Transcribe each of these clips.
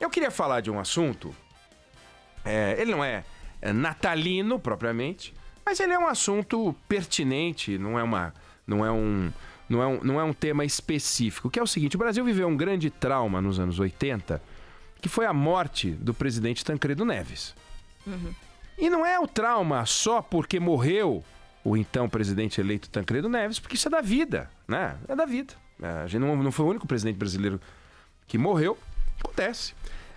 Eu queria falar de um assunto, ele não é natalino propriamente, mas ele é um assunto pertinente, não é um tema específico, que é o seguinte: o Brasil viveu um grande trauma nos anos 80, que foi a morte do presidente Tancredo Neves. Uhum. E não é o trauma só porque morreu o então presidente eleito Tancredo Neves, porque isso é da vida, né? É da vida. A gente não foi o único presidente brasileiro que morreu, acontece.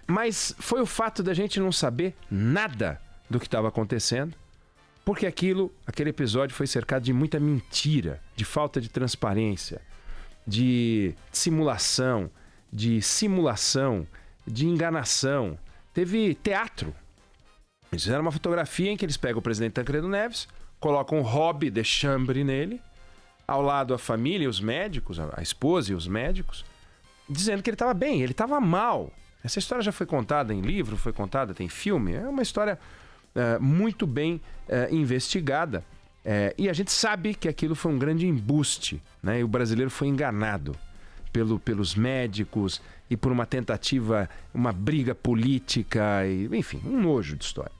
Mas foi o fato da gente não saber nada do que estava acontecendo, porque aquele episódio foi cercado de muita mentira, de falta de transparência, de simulação, de enganação. Teve teatro. Eles fizeram uma fotografia em que eles pegam o presidente Tancredo Neves, colocam um Rob de Chambre nele, ao lado a família e os médicos, a esposa e os médicos, dizendo que ele estava bem, ele estava mal. Essa história já foi contada em livro, foi contada, tem filme, é uma história muito bem investigada. E a gente sabe que aquilo foi um grande embuste, né? E o brasileiro foi enganado pelos médicos e por uma tentativa, uma briga política, enfim, um nojo de história.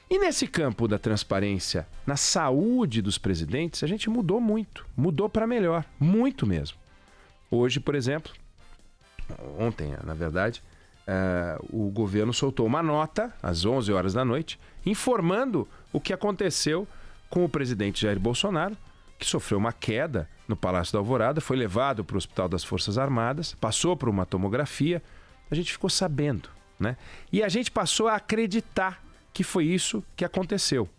E nesse campo da transparência, na saúde dos presidentes, a gente mudou muito, mudou para melhor, muito mesmo. Hoje, por exemplo, ontem, na verdade, o governo soltou uma nota às 11 horas da noite, informando o que aconteceu com o presidente Jair Bolsonaro, que sofreu uma queda no Palácio da Alvorada, foi levado para o Hospital das Forças Armadas, passou por uma tomografia, a gente ficou sabendo, né? E a gente passou a acreditar que foi isso que aconteceu.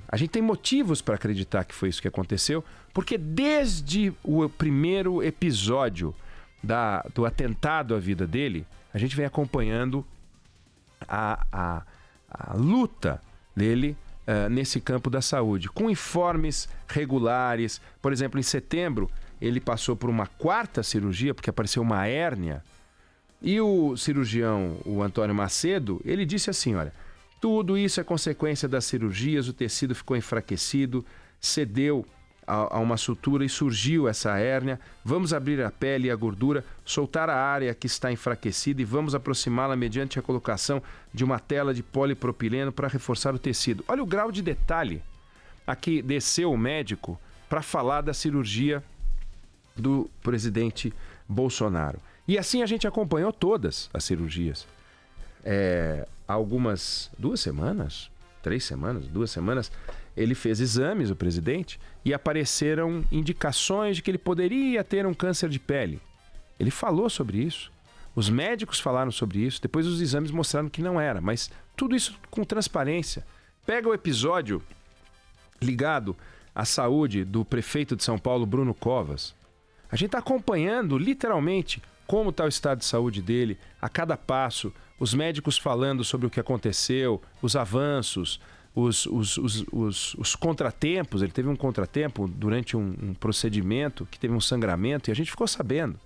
A gente tem motivos para acreditar que foi isso que aconteceu, porque desde o primeiro episódio do atentado à vida dele, a gente vem acompanhando a luta dele nesse campo da saúde, com informes regulares. Por exemplo, em setembro, ele passou por uma 4ª cirurgia, porque apareceu uma hérnia. E o cirurgião, o Antônio Macedo, ele disse assim, olha, tudo isso é consequência das cirurgias, o tecido ficou enfraquecido, cedeu a uma sutura e surgiu essa hérnia, vamos abrir a pele e a gordura, soltar a área que está enfraquecida e vamos aproximá-la mediante a colocação de uma tela de polipropileno para reforçar o tecido. Olha o grau de detalhe a que desceu o médico para falar da cirurgia do presidente Bolsonaro. E assim a gente acompanhou todas as cirurgias. Há algumas 2 semanas, 3 semanas, 2 semanas, ele fez exames, o presidente, e apareceram indicações de que ele poderia ter um câncer de pele. Ele falou sobre isso. Os médicos falaram sobre isso. Depois os exames mostraram que não era. Mas tudo isso com transparência. Pega o episódio ligado à saúde do prefeito de São Paulo, Bruno Covas. A gente está acompanhando, literalmente, como está o estado de saúde dele, a cada passo, os médicos falando sobre o que aconteceu, os avanços, os contratempos. Ele teve um contratempo durante um procedimento que teve um sangramento e a gente ficou sabendo.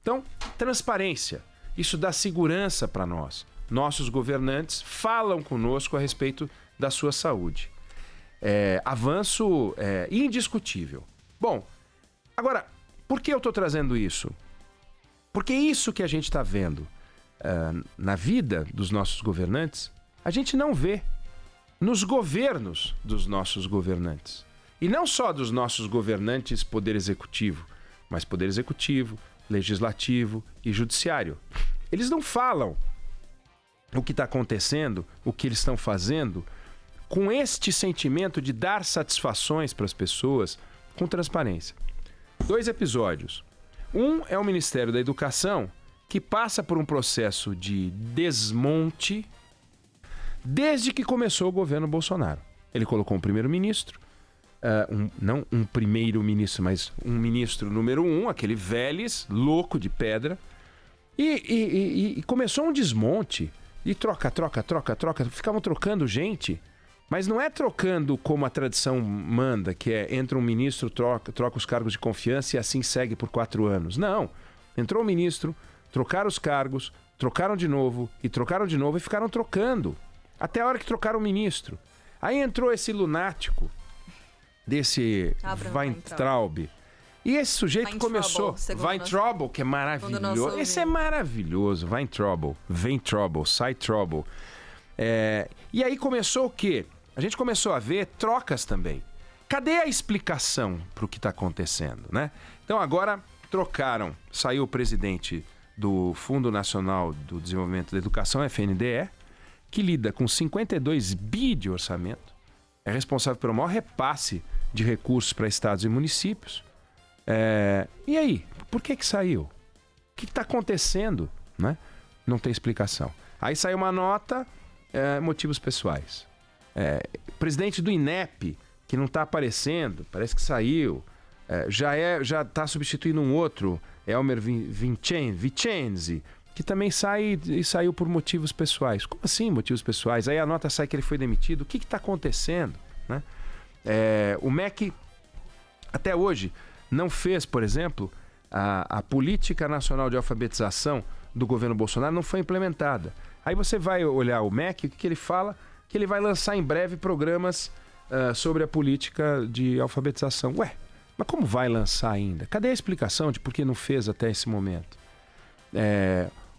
Então, transparência, isso dá segurança para nós. Nossos governantes falam conosco a respeito da sua saúde. Avanço indiscutível. Bom, agora, por que eu estou trazendo isso? Porque isso que a gente está vendo na vida dos nossos governantes, a gente não vê nos governos dos nossos governantes. E não só dos nossos governantes poder executivo, mas poder executivo, legislativo e judiciário. Eles não falam o que está acontecendo, o que eles estão fazendo, com este sentimento de dar satisfações para as pessoas com transparência. 2 episódios. Um é o Ministério da Educação, que passa por um processo de desmonte desde que começou o governo Bolsonaro. Ele colocou um primeiro-ministro, não um primeiro-ministro, mas um ministro número 1, aquele Vélez, louco de pedra, e começou um desmonte, e troca, ficavam trocando gente, mas não é trocando como a tradição manda, que entra um ministro, troca os cargos de confiança e assim segue por 4 anos. Não, entrou o ministro, trocaram os cargos, trocaram de novo e ficaram trocando, até a hora que trocaram o ministro. Aí entrou esse lunático, desse Weintraub, E esse sujeito Vai in começou... trouble, Vai in segundo trouble, que é maravilhoso. Esse é maravilhoso. Vai in trouble, vem trouble, sai trouble. E aí começou o quê? A gente começou a ver trocas também. Cadê a explicação para o que está acontecendo, né? Então agora trocaram. Saiu o presidente do Fundo Nacional do Desenvolvimento da Educação, FNDE, que lida com 52 bi de orçamento, é responsável pelo maior repasse de recursos para estados e municípios. E aí, por que saiu? O que está acontecendo? Né? Não tem explicação. Aí saiu uma nota, motivos pessoais. Presidente do INEP, que não está aparecendo, parece que saiu, já está substituindo um outro, Elmer Vincenzi, que também saiu por motivos pessoais. Como assim motivos pessoais? Aí a nota sai que ele foi demitido. O que está acontecendo? Né? O MEC, até hoje, não fez, por exemplo, a Política Nacional de Alfabetização do governo Bolsonaro não foi implementada. Aí você vai olhar o MEC, o que ele fala? Que ele vai lançar em breve programas sobre a política de alfabetização. Mas como vai lançar ainda? Cadê a explicação de por que não fez até esse momento?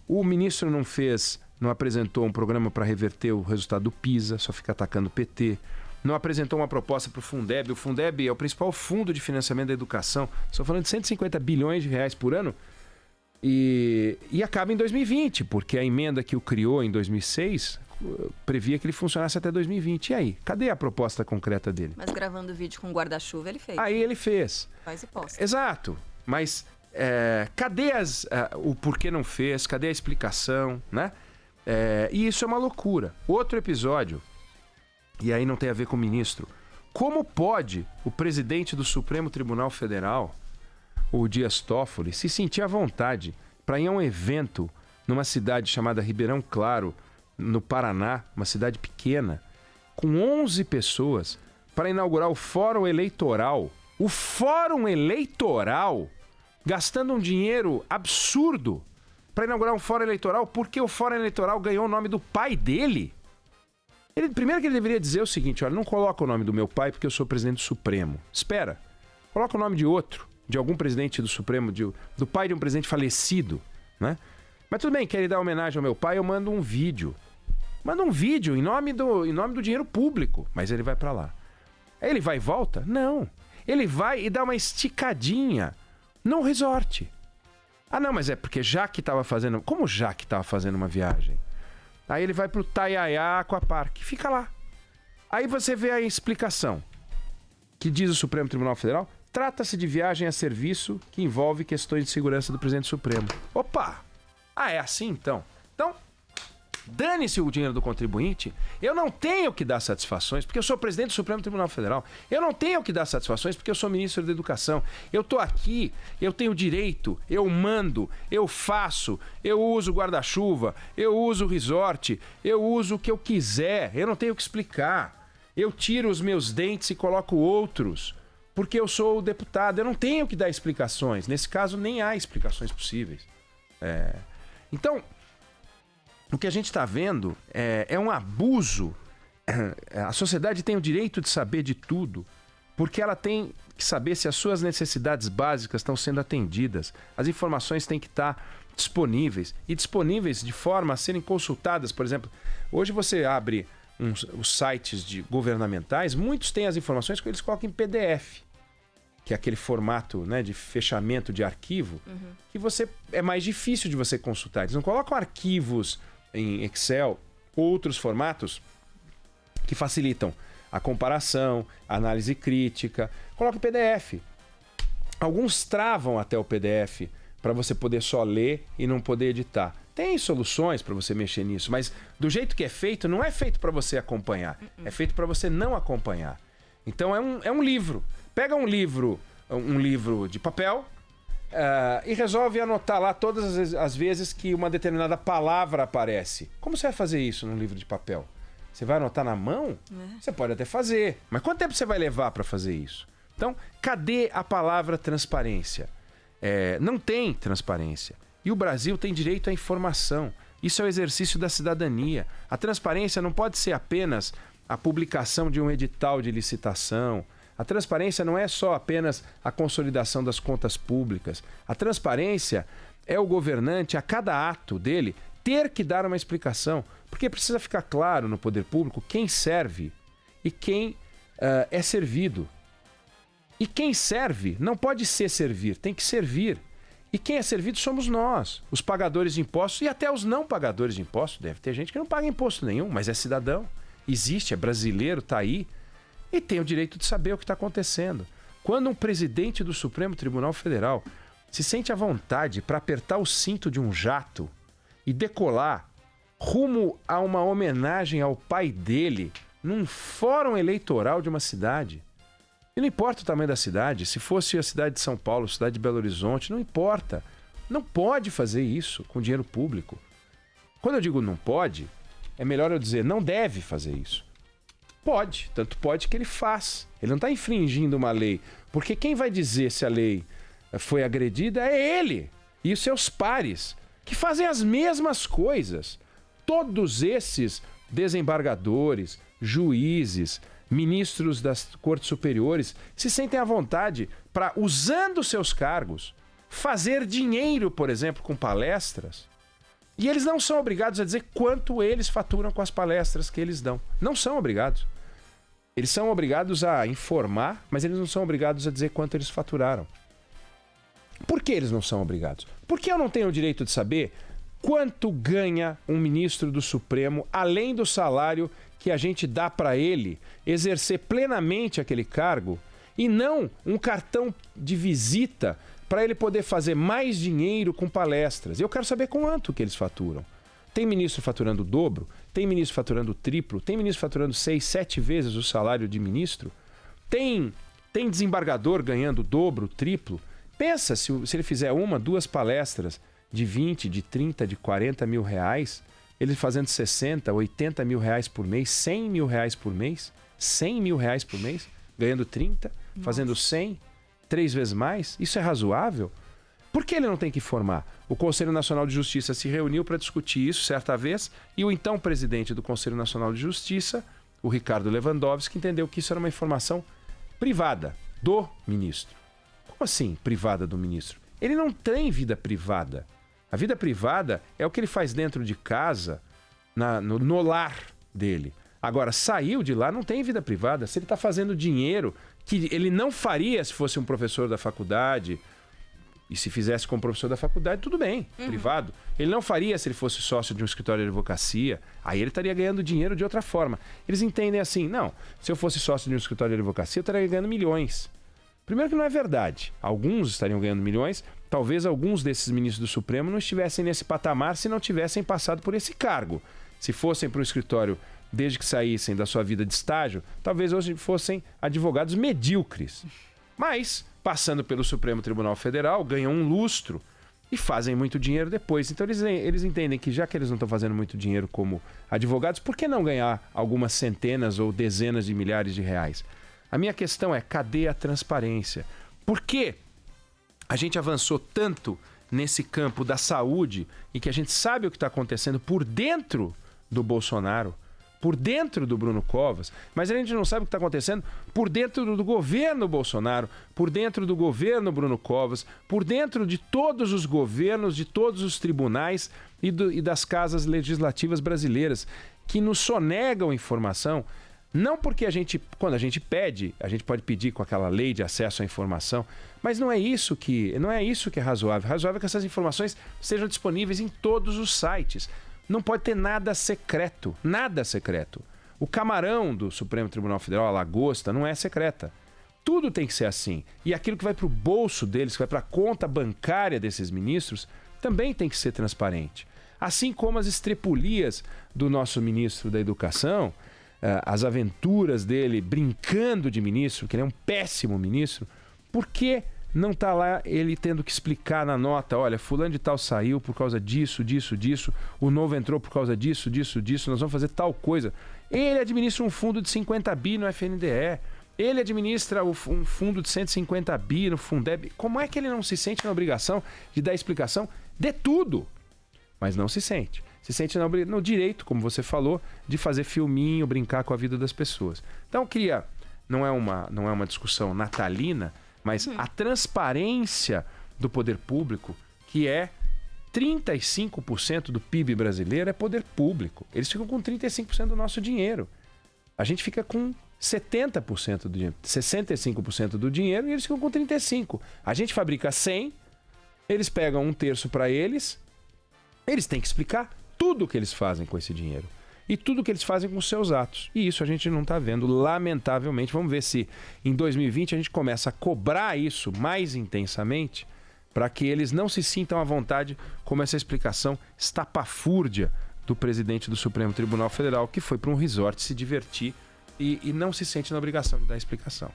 O ministro não apresentou um programa para reverter o resultado do PISA, só fica atacando o PT. Não apresentou uma proposta para o Fundeb. O Fundeb é o principal fundo de financiamento da educação. Estou falando de 150 bilhões de reais por ano. E acaba em 2020, porque a emenda que o criou em 2006 previa que ele funcionasse até 2020. E aí? Cadê a proposta concreta dele? Mas gravando o vídeo com guarda-chuva ele fez. Aí ele fez. Faz e posta. Exato. Mas cadê o porquê não fez? Cadê a explicação? Né? E isso é uma loucura. Outro episódio, e aí não tem a ver com o ministro. Como pode o presidente do Supremo Tribunal Federal, o Dias Toffoli, se sentir à vontade para ir a um evento numa cidade chamada Ribeirão Claro, no Paraná, uma cidade pequena, com 11 pessoas, para inaugurar o Fórum Eleitoral. O Fórum Eleitoral, gastando um dinheiro absurdo para inaugurar um Fórum Eleitoral, porque o Fórum Eleitoral ganhou o nome do pai dele. Primeiro que ele deveria dizer o seguinte: olha, não coloca o nome do meu pai porque eu sou presidente do Supremo. Espera, coloca o nome de outro, de algum presidente do Supremo, do pai de um presidente falecido, né? Mas tudo bem, quer dar homenagem ao meu pai, eu mando um vídeo. Manda um vídeo em nome do dinheiro público, mas ele vai para lá. Aí ele vai e volta? Não. Ele vai e dá uma esticadinha no resort. Ah, não, mas é porque Jaque estava fazendo... Como Jaque estava fazendo uma viagem? Aí ele vai pro Taiaiá Aquapark, fica lá. Aí você vê a explicação que diz o Supremo Tribunal Federal: trata-se de viagem a serviço que envolve questões de segurança do presidente Supremo. Opa! Ah, é assim então? Então, dane-se o dinheiro do contribuinte. Eu não tenho que dar satisfações porque eu sou presidente do Supremo Tribunal Federal. Eu não tenho que dar satisfações porque eu sou ministro da Educação. Eu tô aqui, eu tenho direito, eu mando, eu faço, eu uso guarda-chuva, eu uso resort, eu uso o que eu quiser. Eu não tenho que explicar. Eu tiro os meus dentes e coloco outros porque eu sou o deputado. Eu não tenho que dar explicações. Nesse caso, nem há explicações possíveis. Então, o que a gente está vendo é um abuso. A sociedade tem o direito de saber de tudo, porque ela tem que saber se as suas necessidades básicas estão sendo atendidas. As informações têm que estar disponíveis, e disponíveis de forma a serem consultadas. Por exemplo, hoje você abre os sites governamentais, muitos têm as informações que eles colocam em PDF, que é aquele formato, né, de fechamento de arquivo, que é mais difícil de você consultar. Eles não colocam arquivos em Excel, outros formatos que facilitam a comparação, a análise crítica. Coloca em PDF. Alguns travam até o PDF para você poder só ler e não poder editar. Tem soluções para você mexer nisso, mas do jeito que é feito, não é feito para você acompanhar. É feito para você não acompanhar. Então é um livro. Pega um livro de papel e resolve anotar lá todas as vezes que uma determinada palavra aparece. Como você vai fazer isso num livro de papel? Você vai anotar na mão? Você pode até fazer, mas quanto tempo você vai levar para fazer isso? Então, cadê a palavra transparência? Não tem transparência. E o Brasil tem direito à informação. Isso é o exercício da cidadania. A transparência não pode ser apenas a publicação de um edital de licitação, A transparência não é só apenas a consolidação das contas públicas. A transparência é o governante, a cada ato dele, ter que dar uma explicação. Porque precisa ficar claro no poder público quem serve e quem é servido. E quem serve não pode ser servir, tem que servir. E quem é servido somos nós, os pagadores de impostos e até os não pagadores de impostos. Deve ter gente que não paga imposto nenhum, mas é cidadão. Existe, é brasileiro, está aí e tem o direito de saber o que está acontecendo. Quando um presidente do Supremo Tribunal Federal se sente à vontade para apertar o cinto de um jato e decolar rumo a uma homenagem ao pai dele num fórum eleitoral de uma cidade, e não importa o tamanho da cidade, se fosse a cidade de São Paulo, cidade de Belo Horizonte, não importa. Não pode fazer isso com dinheiro público. Quando eu digo não pode, é melhor eu dizer não deve fazer isso. Pode, tanto pode que ele faz. Ele não está infringindo uma lei, porque quem vai dizer se a lei foi agredida é ele e os seus pares, que fazem as mesmas coisas. Todos esses desembargadores, juízes, ministros das cortes superiores se sentem à vontade para, usando seus cargos, fazer dinheiro, por exemplo, com palestras. E eles não são obrigados a dizer quanto eles faturam com as palestras que eles dão. Não são obrigados. Eles são obrigados a informar, mas eles não são obrigados a dizer quanto eles faturaram. Por que eles não são obrigados? Porque eu não tenho o direito de saber quanto ganha um ministro do Supremo, além do salário que a gente dá para ele exercer plenamente aquele cargo, e não um cartão de visita para ele poder fazer mais dinheiro com palestras. Eu quero saber quanto que eles faturam. Tem ministro faturando o dobro, tem ministro faturando o triplo, tem ministro faturando 6, 7 vezes o salário de ministro, tem desembargador ganhando o dobro, o triplo. Pensa se ele fizer 1, 2 palestras de 20, de 30, de 40 mil reais, ele fazendo 60, 80 mil reais por mês, 100 mil reais por mês, 100 mil reais por mês, ganhando 30, Nossa. Fazendo 100, 3 vezes mais. Isso é razoável? Por que ele não tem que informar? O Conselho Nacional de Justiça se reuniu para discutir isso certa vez e o então presidente do Conselho Nacional de Justiça, o Ricardo Lewandowski, entendeu que isso era uma informação privada do ministro. Como assim privada do ministro? Ele não tem vida privada. A vida privada é o que ele faz dentro de casa, no lar dele. Agora, saiu de lá, não tem vida privada. Se ele está fazendo dinheiro que ele não faria se fosse um professor da faculdade, e se fizesse como professor da faculdade, tudo bem, privado. Ele não faria se ele fosse sócio de um escritório de advocacia, aí ele estaria ganhando dinheiro de outra forma. Eles entendem assim, não, se eu fosse sócio de um escritório de advocacia, eu estaria ganhando milhões. Primeiro que não é verdade. Alguns estariam ganhando milhões, talvez alguns desses ministros do Supremo não estivessem nesse patamar se não tivessem passado por esse cargo. Se fossem para o escritório desde que saíssem da sua vida de estágio, talvez hoje fossem advogados medíocres. Mas, passando pelo Supremo Tribunal Federal, ganham um lustro e fazem muito dinheiro depois. Então eles entendem que já que eles não estão fazendo muito dinheiro como advogados, por que não ganhar algumas centenas ou dezenas de milhares de reais? A minha questão é, cadê a transparência? Por que a gente avançou tanto nesse campo da saúde e que a gente sabe o que está acontecendo por dentro do Bolsonaro, por dentro do Bruno Covas, mas a gente não sabe o que está acontecendo por dentro do governo Bolsonaro, por dentro do governo Bruno Covas, por dentro de todos os governos, de todos os tribunais e das casas legislativas brasileiras, que nos sonegam informação. Não porque quando a gente pede, a gente pode pedir com aquela lei de acesso à informação, mas não é isso que é razoável. Razoável é que essas informações sejam disponíveis em todos os sites. Não pode ter nada secreto, nada secreto. O camarão do Supremo Tribunal Federal, a lagosta, não é secreta. Tudo tem que ser assim. E aquilo que vai para o bolso deles, que vai para a conta bancária desses ministros, também tem que ser transparente. Assim como as estrepulias do nosso ministro da Educação, as aventuras dele brincando de ministro, que ele é um péssimo ministro, por que não está lá ele tendo que explicar na nota, olha, fulano de tal saiu por causa disso, disso, disso, o novo entrou por causa disso, disso, disso, nós vamos fazer tal coisa. Ele administra um fundo de 50 bi no FNDE, ele administra um fundo de 150 bi no Fundeb. Como é que ele não se sente na obrigação de dar explicação de tudo? Mas não se sente. Se sente no direito, como você falou, de fazer filminho, brincar com a vida das pessoas. Então eu queria não é uma discussão natalina, mas a transparência do poder público, que é 35% do PIB brasileiro é poder público. Eles ficam com 35% do nosso dinheiro. A gente fica com 70% do dinheiro, 65% do dinheiro e eles ficam com 35%. A gente fabrica 100, eles pegam 1/3 para eles têm que explicar tudo o que eles fazem com esse dinheiro. E tudo o que eles fazem com os seus atos. E isso a gente não está vendo, lamentavelmente. Vamos ver se em 2020 a gente começa a cobrar isso mais intensamente para que eles não se sintam à vontade, como essa explicação estapafúrdia do presidente do Supremo Tribunal Federal, que foi para um resort se divertir e não se sente na obrigação de dar explicação.